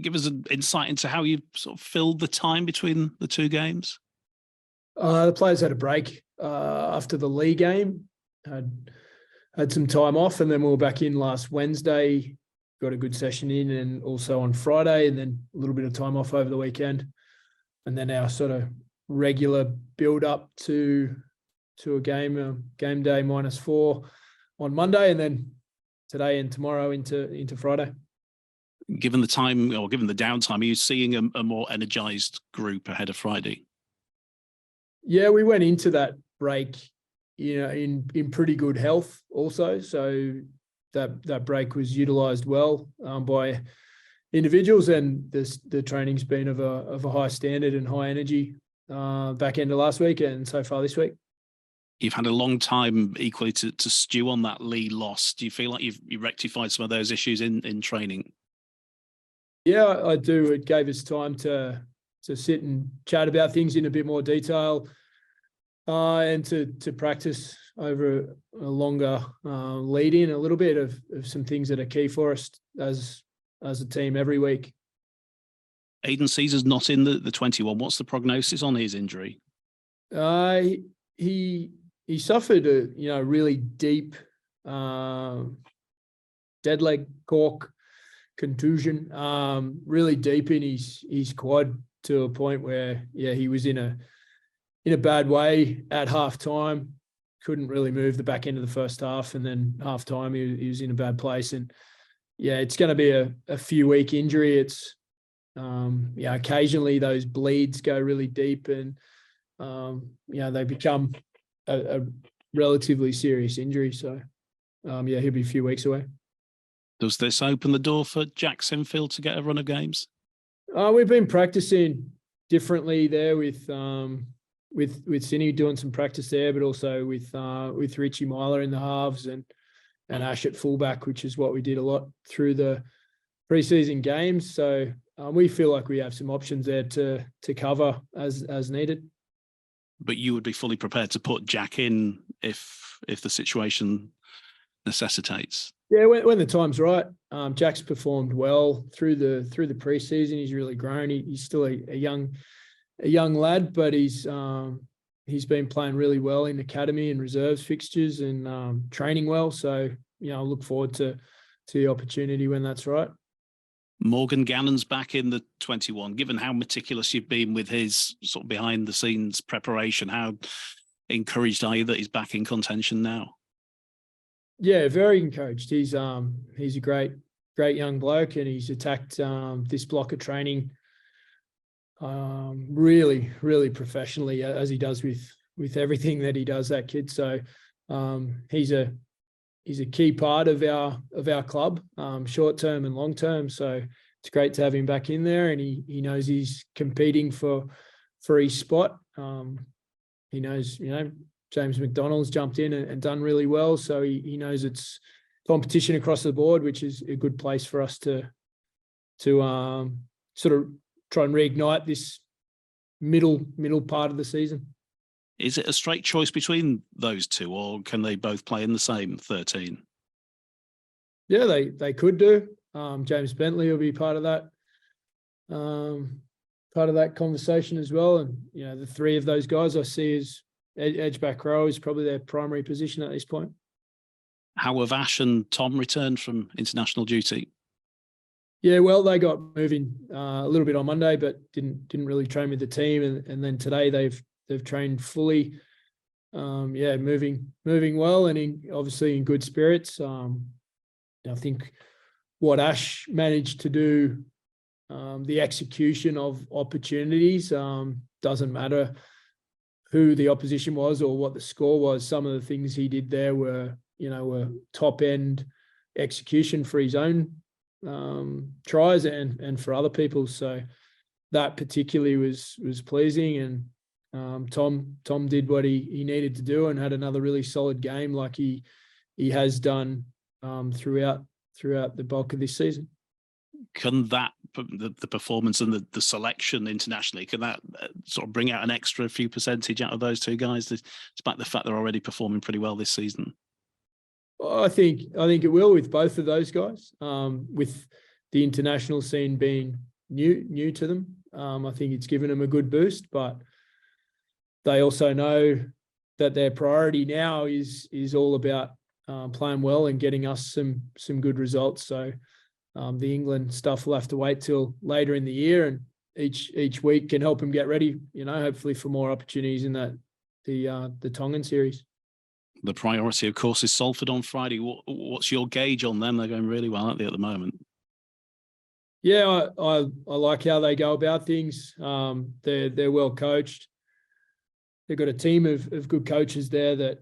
give us an insight into how you sort of filled the time between the two games? The players had a break after the League game, had some time off, and then we were back in last Wednesday, got a good session in, and also on Friday, and then a little bit of time off over the weekend. And then our sort of regular build up to a game day -4 on Monday, and then today and tomorrow into Friday. Given the time, or given the downtime, are you seeing a more energized group ahead of Friday? Yeah, we went into that break, in pretty good health also. So that break was utilised well by individuals, and the training's been of a high standard and high energy back end of last week and so far this week. You've had a long time equally to stew on that Lee loss. Do you feel like you've rectified some of those issues in training? Yeah, I do. It gave us time to sit and chat about things in a bit more detail, and to practice over a longer lead in a little bit of some things that are key for us as a team every week. Aidan Caesar's not in the 21. What's the prognosis on his injury? He suffered a really deep dead leg cork contusion, really deep in his quad, to a point where he was in a bad way at half time. Couldn't really move the back end of the first half, and then half time he was in a bad place. And it's going to be a few week injury. It's occasionally those bleeds go really deep, and they become a relatively serious injury. So he'll be a few weeks away. Does this open the door for Jack Sinfield to get a run of games? We've been practicing differently there with Sinny, doing some practice there, but also with Richie Myler in the halves and Ash at fullback, which is what we did a lot through the preseason games. So we feel like we have some options there to cover as needed. But you would be fully prepared to put Jack in if the situation necessitates. Yeah, when the time's right. Jack's performed well through the preseason. He's really grown. He's still a young lad, but he's been playing really well in academy and reserves fixtures and training well. So I look forward to the opportunity when that's right. Morgan Gannon's back in the 21. Given how meticulous you've been with his sort of behind the scenes preparation, how encouraged are you that he's back in contention now? Yeah, very encouraged. He's a great young bloke, and he's attacked this block of training really, really professionally, as he does with everything that he does, that kid. So he's a key part of our club, short term and long term. So it's great to have him back in there, and he knows he's competing for his spot. He knows, James McDonald's jumped in and done really well. So he knows it's competition across the board, which is a good place for us to sort of try and reignite this middle part of the season. Is it a straight choice between those two, or can they both play in the same 13? Yeah, they could do. James Bentley will be part of that conversation as well. And the three of those guys I see as edge back row is probably their primary position at this point. How have Ash and Tom returned from international duty? Yeah, well, they got moving a little bit on Monday, but didn't really train with the team, and then today they've trained fully. Moving well, and obviously in good spirits. I think what Ash managed to do, the execution of opportunities, doesn't matter who the opposition was or what the score was. Some of the things he did there were top end execution for his own tries and for other people. So that particularly was pleasing, and Tom did what he needed to do and had another really solid game like he has done throughout the bulk of this season. Can that, the performance and the selection internationally, can that sort of bring out an extra few percentage out of those two guys, despite the fact they're already performing pretty well this season? I think it will with both of those guys. With the international scene being new to them. I think it's given them a good boost, but they also know that their priority now is all about playing well and getting us some good results. So the England stuff will have to wait till later in the year, and each week can help them get ready, hopefully for more opportunities in the Tongan series. The priority, of course, is Salford on Friday. What's your gauge on them? They're going really well, aren't they, at the moment? Yeah, I like how they go about things. They're well coached. They've got a team of good coaches there that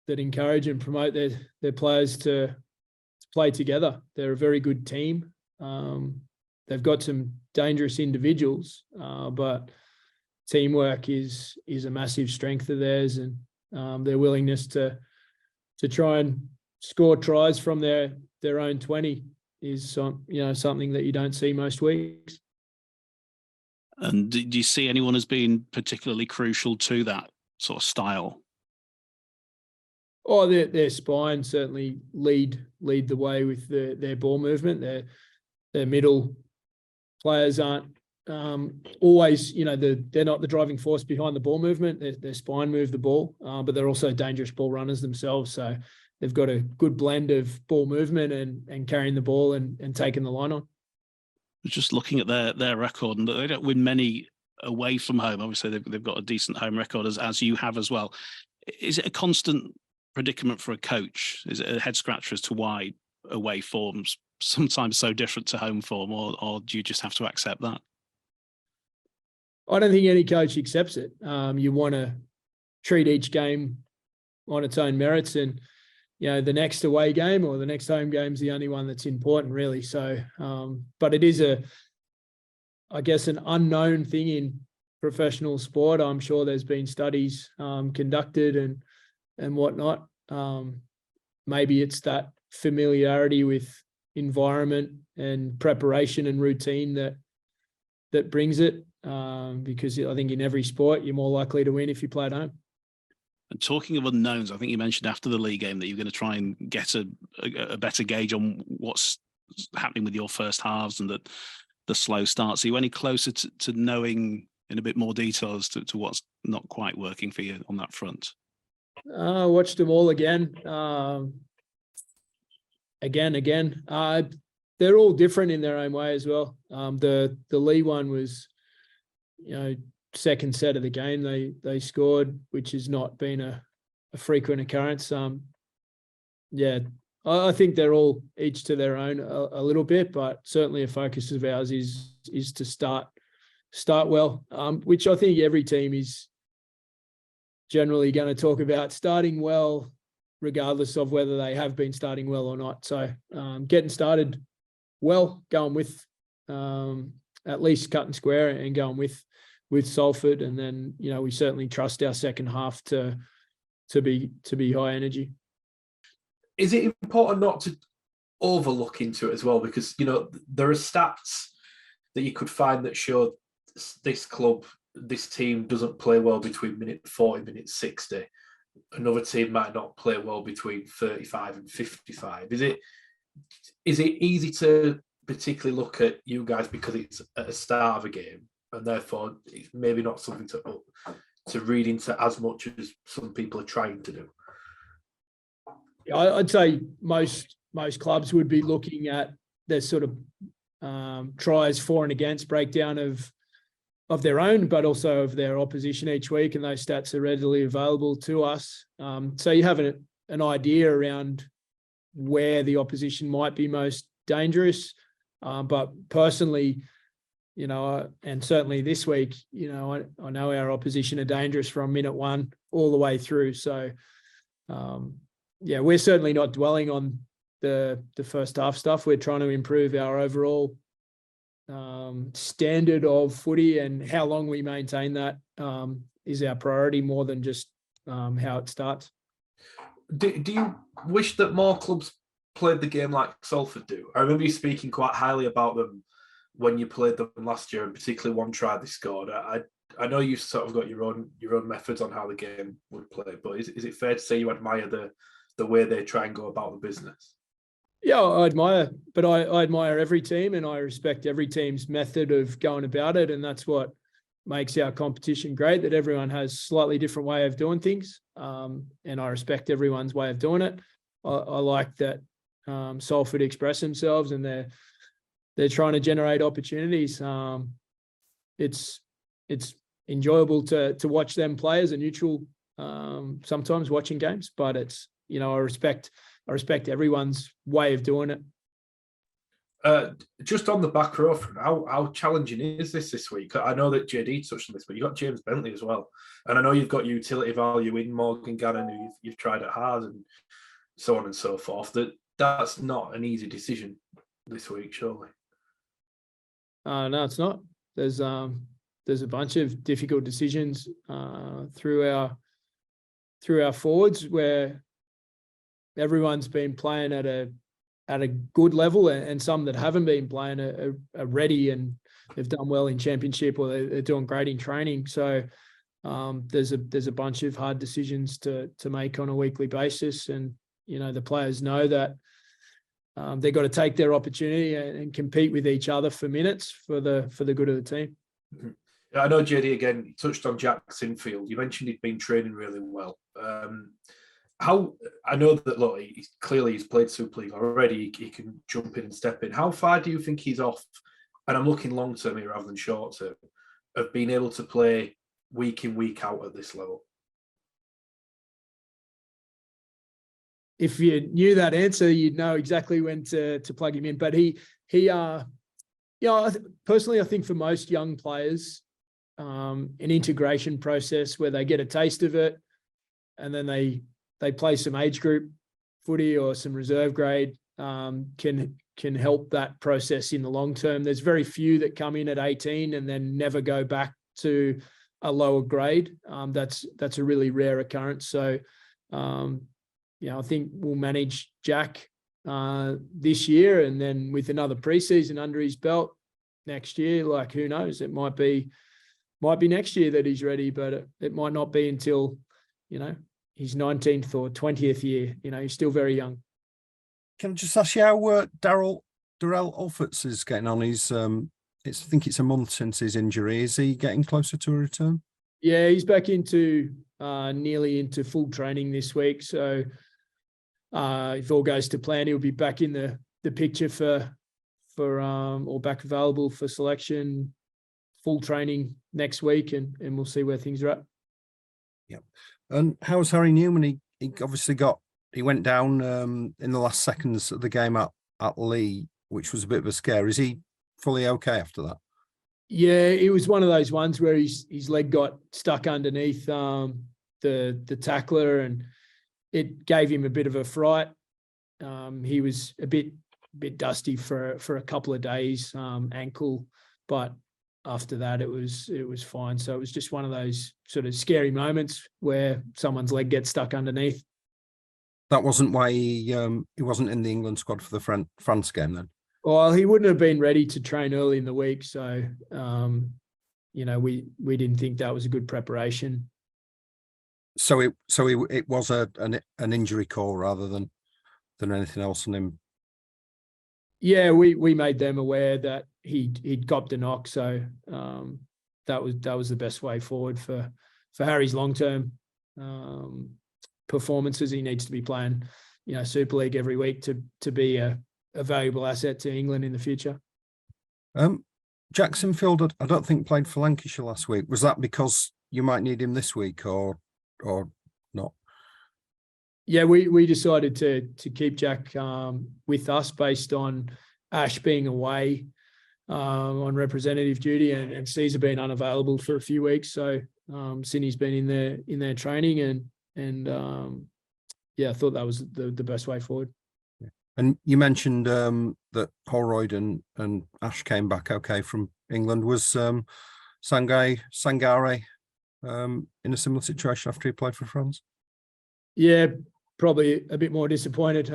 encourage and promote their players to play together. They're a very good team. They've got some dangerous individuals, but teamwork is a massive strength of theirs, and their willingness to try and score tries from their own 20 is something that you don't see most weeks. And do you see anyone as being particularly crucial to that sort of style? Oh, their spine certainly lead the way with their ball movement. Their middle players aren't always, they're not the driving force behind the ball movement. Their spine move the ball, but they're also dangerous ball runners themselves. So they've got a good blend of ball movement and carrying the ball and taking the line on. Just looking at their record, and they don't win many away from home. Obviously, they've got a decent home record, as you have as well. Is it a constant predicament for a coach? Is it a head scratcher as to why away form's sometimes so different to home form, or do you just have to accept that? I don't think any coach accepts it. You want to treat each game on its own merits, and the next away game or the next home game is the only one that's important, really. So, but it is I guess, an unknown thing in professional sport. I'm sure there's been studies conducted and whatnot. Maybe it's that familiarity with environment and preparation and routine that brings it. Because I think in every sport, you're more likely to win if you play at home. And talking of unknowns, I think you mentioned after the league game that you're going to try and get a better gauge on what's happening with your first halves and the slow starts. Are you any closer to knowing in a bit more detail as to what's not quite working for you on that front? I watched them all again. Again. They're all different in their own way as well. The Lee one was, second set of the game they scored, which has not been a frequent occurrence. I think they're all each to their own a little bit, but certainly a focus of ours is to start well, which I think every team is generally going to talk about starting well, regardless of whether they have been starting well or not. So getting started well, going with at least cut and square and going with Salford, and then we certainly trust our second half to be high energy. Is it important not to overlook into it as well? Because there are stats that you could find that show this team doesn't play well between minute 40, minute 60. Another team might not play well between 35 and 55. Is it easy to particularly look at you guys because it's at the start of a game, and therefore it's maybe not something to read into as much as some people are trying to do? I'd say most clubs would be looking at their sort of tries for and against breakdown of their own, but also of their opposition each week, and those stats are readily available to us. So you have an idea around where the opposition might be most dangerous. But personally, and certainly this week, I know our opposition are dangerous from minute one all the way through. So, we're certainly not dwelling on the first half stuff. We're trying to improve our overall standard of footy, and how long we maintain that is our priority more than just how it starts. Do you wish that more clubs played the game like Salford do? I remember you speaking quite highly about them when you played them last year, and particularly one try they scored. I know you've sort of got your own methods on how the game would play, but is it fair to say you admire the way they try and go about the business? Yeah, I admire, but I admire every team, and I respect every team's method of going about it, and that's what makes our competition great. That everyone has slightly different way of doing things, and I respect everyone's way of doing it. I like that Salford express themselves, and they're trying to generate opportunities. It's enjoyable to watch them play as a neutral. Sometimes watching games, but it's, I respect everyone's way of doing it. Just on the back row, how challenging is this week? I know that JD touched on this, but you've got James Bentley as well. And I know you've got utility value in Morgan Gannon, who you've tried at hard, and so on and so forth. That's not an easy decision this week, surely. No, it's not. There's a bunch of difficult decisions through our forwards where everyone's been playing at a good level, and some that haven't been playing are ready and they've done well in championship, or they're doing great in training. So there's a bunch of hard decisions to make on a weekly basis, and the players know that they've got to take their opportunity and compete with each other for minutes for the good of the team. Mm-hmm. I know JD again touched on Jack Sinfield. You mentioned he'd been training really well. How, I know that, look, he's played Super League already. He can jump in and step in. How far do you think he's off? And I'm looking long term here rather than short term, of being able to play week in, week out at this level. If you knew that answer, you'd know exactly when to plug him in. But personally, I think for most young players, an integration process where they get a taste of it, and then they play some age group footy or some reserve grade, can help that process in the long term. There's very few that come in at 18 and then never go back to a lower grade. That's a really rare occurrence. So, I think we'll manage Jack this year, and then with another preseason under his belt next year, like, who knows? It might be next year that he's ready, but it might not be until, his 19th or 20th year. He's still very young. Can I just ask you how Darrell Alforts is getting on? I think it's a month since his injury. Is he getting closer to a return? Yeah, he's back into nearly into full training this week. So if all goes to plan, he'll be back in the picture for or back available for selection, full training next week, and we'll see where things are at. Yeah. And how's Harry Newman? He obviously he went down in the last seconds of the game at Leeds, which was a bit of a scare. Is he fully okay after that? Yeah, it was one of those ones where his leg got stuck underneath the tackler, and it gave him a bit of a fright. He was a bit dusty for a couple of days, ankle, but after that it was fine. So it was just one of those sort of scary moments where someone's leg gets stuck underneath. That wasn't why he wasn't in the England squad for the France game then? Well, he wouldn't have been ready to train early in the week, so we didn't think that was a good preparation. So it was an injury call rather than anything else on him. Yeah, we made them aware that he'd copped a knock, so that was the best way forward for Harry's long term performances. He needs to be playing, Super League every week to be a valuable asset to England in the future. Jack Sinfield, I don't think played for Lancashire last week. Was that because you might need him this week or not? Yeah, we decided to keep Jack with us based on Ash being away on representative duty and Caesar being unavailable for a few weeks. So Sydney's been in their training and I thought that was the best way forward. Yeah. And you mentioned that Holroyd and Ash came back okay from England. Was Sangare in a similar situation after he played for France? Yeah, probably a bit more disappointed,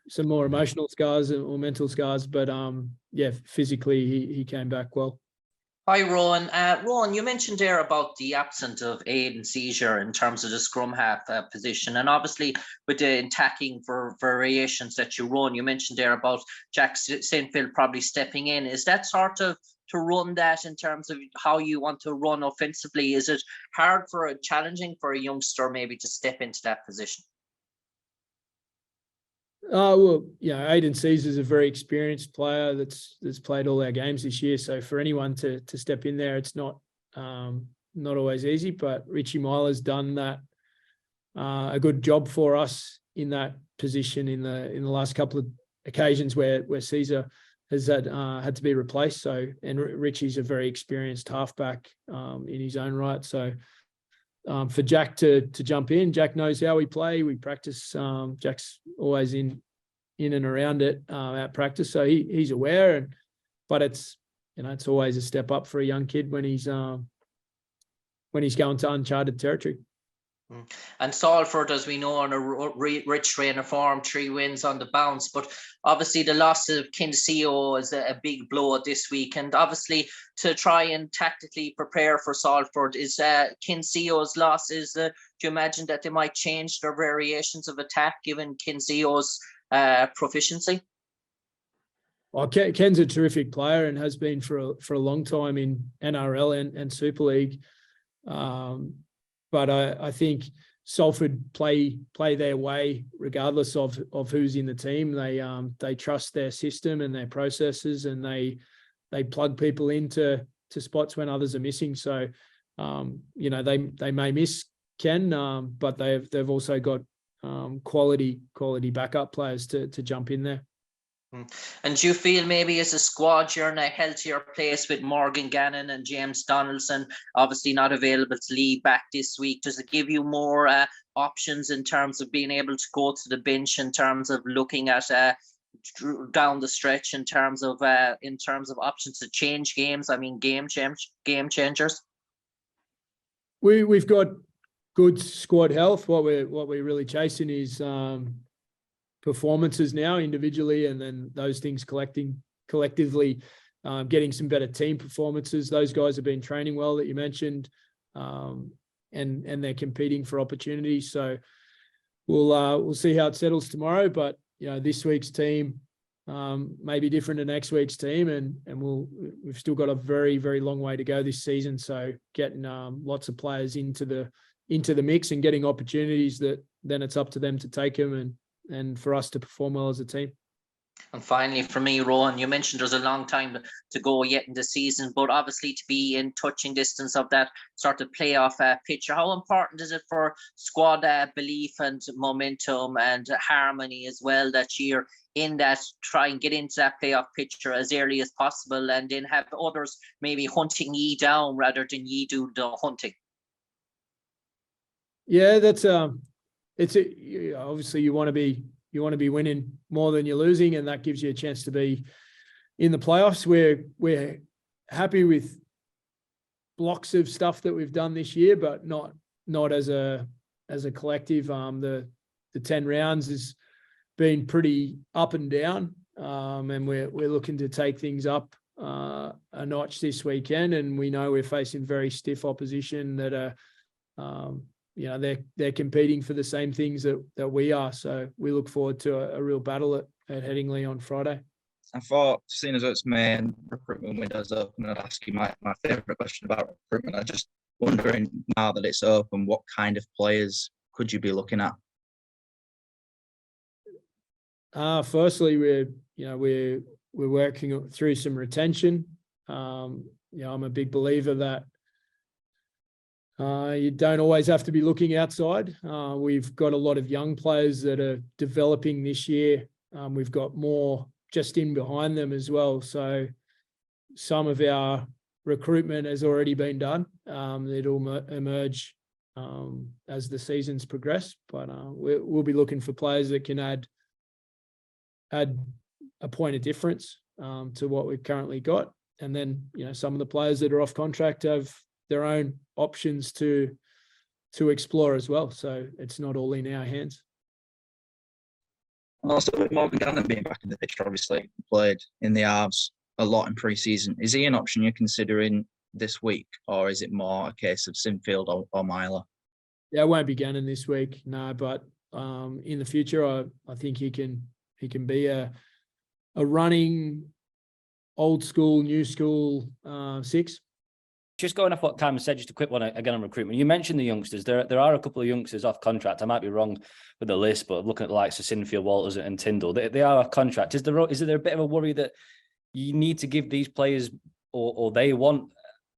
some more emotional scars or mental scars, but physically he came back well. Hi, Rowan. Rowan, you mentioned there about the absence of Aidan Seizure in terms of the scrum half position. And obviously, with the attacking for variations that you run, you mentioned there about Jack Sinfield probably stepping in. Is that sort of to run that in terms of how you want to run offensively? Is it hard challenging for a youngster maybe to step into that position? Well, Aidan Seizure is a very experienced player that's played all our games this year. So for anyone to step in there, it's not always easy. But Richie Myler's done that a good job for us in that position in the last couple of occasions where Seizure has had to be replaced. So and Richie's a very experienced halfback in his own right. So for Jack to jump in, Jack knows how we play. We practice. Jack's always in and around it at practice, so he's aware. But it's it's always a step up for a young kid when he's going to uncharted territory. And Salford, as we know, on a rich train of form, 3 wins on the bounce. But obviously the loss of Kinseo is a big blow this week. And obviously to try and tactically prepare for Salford, is Kinseo's loss, do you imagine that they might change their variations of attack given Kinseo's proficiency? Well, Ken's a terrific player and has been for a long time in NRL and Super League. But I think Salford play their way regardless of who's in the team. They trust their system and their processes, and they plug people into spots when others are missing. So they may miss Ken, but they've also got quality backup players to jump in there. And do you feel maybe as a squad you're in a healthier place with Morgan Gannon and James Donaldson obviously not available to lead back this week? Does it give you more options in terms of being able to go to the bench, in terms of looking at down the stretch, in terms of options to change games? I mean, game changers. We've got good squad health. What we're really chasing is performances now individually, and then those things collectively, getting some better team performances. Those guys have been training well that you mentioned, and they're competing for opportunities. So we'll see how it settles tomorrow. But this week's team may be different to next week's team, and we've still got a very, very long way to go this season. So getting lots of players into the mix and getting opportunities, that then it's up to them to take them and for us to perform well as a team. And finally, for me, Rohan, you mentioned there's a long time to go yet in the season, but obviously to be in touching distance of that sort of playoff picture, how important is it for squad belief and momentum and harmony as well that you're in that, try and get into that playoff picture as early as possible, and then have others maybe hunting ye down rather than ye do the hunting? Yeah, that's obviously you want to be winning more than you're losing, and that gives you a chance to be in the playoffs. We're happy with blocks of stuff that we've done this year, but not as a collective. The 10 rounds has been pretty up and down, and we're looking to take things up a notch this weekend. And we know we're facing very stiff opposition that are they're competing for the same things that we are. So we look forward to a real battle at Headingley on Friday. I thought, seeing as it's main recruitment windows open, I'd ask you my favourite question about recruitment. I'm just wondering, now that it's open, what kind of players could you be looking at? Firstly, we're working through some retention. I'm a big believer that you don't always have to be looking outside. We've got a lot of young players that are developing this year. We've got more just in behind them as well. So some of our recruitment has already been done. It'll emerge as the seasons progress. But we'll be looking for players that can add a point of difference to what we've currently got. And then, some of the players that are off contract have their own options to explore as well. So it's not all in our hands. Also, with Morgan Gannon being back in the picture, obviously played in the Arves a lot in pre-season. Is he an option you're considering this week, or is it more a case of Sinfield or Myler? Yeah, it won't be Gannon this week, no. But in the future, I think he can be a running old school, new school 6. Just going off what Cam said, just a quick one again on recruitment. You mentioned the youngsters. There are a couple of youngsters off contract. I might be wrong with the list, but looking at the likes of Sinfield, Walters, and Tyndall, they are off contract. Is there a bit of a worry that you need to give these players, or they want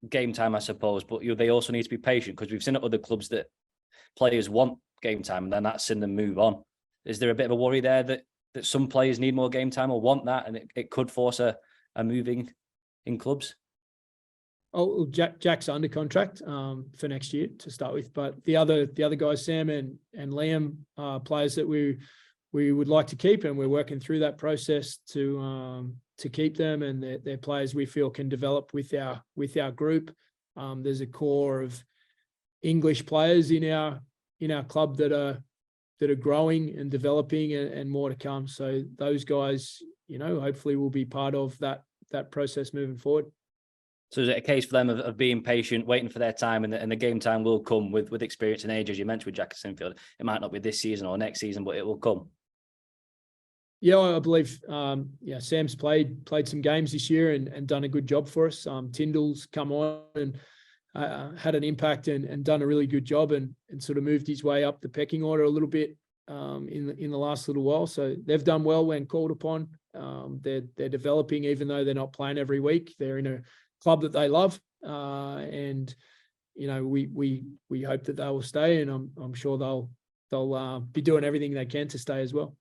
game time, I suppose, but they also need to be patient, because we've seen at other clubs that players want game time and then that's seen them move on. Is there a bit of a worry there that some players need more game time or want that, and it could force a moving in clubs? Oh, Jack's under contract for next year to start with, but the other guys, Sam and Liam, are players that we would like to keep, and we're working through that process to keep them, and they're players we feel can develop with our group. There's a core of English players in our club that are growing and developing, and more to come. So those guys, hopefully will be part of that process moving forward. So is it a case for them of being patient, waiting for their time, and the game time will come with experience and age, as you mentioned with Jack and Sinfield? It might not be this season or next season, but it will come. Yeah, I believe. Sam's played some games this year and done a good job for us. Tyndall's come on and had an impact and done a really good job and sort of moved his way up the pecking order a little bit in the last little while. So they've done well when called upon. They're developing, even though they're not playing every week. They're in a club that they love, and we hope that they will stay, and I'm sure they'll be doing everything they can to stay as well.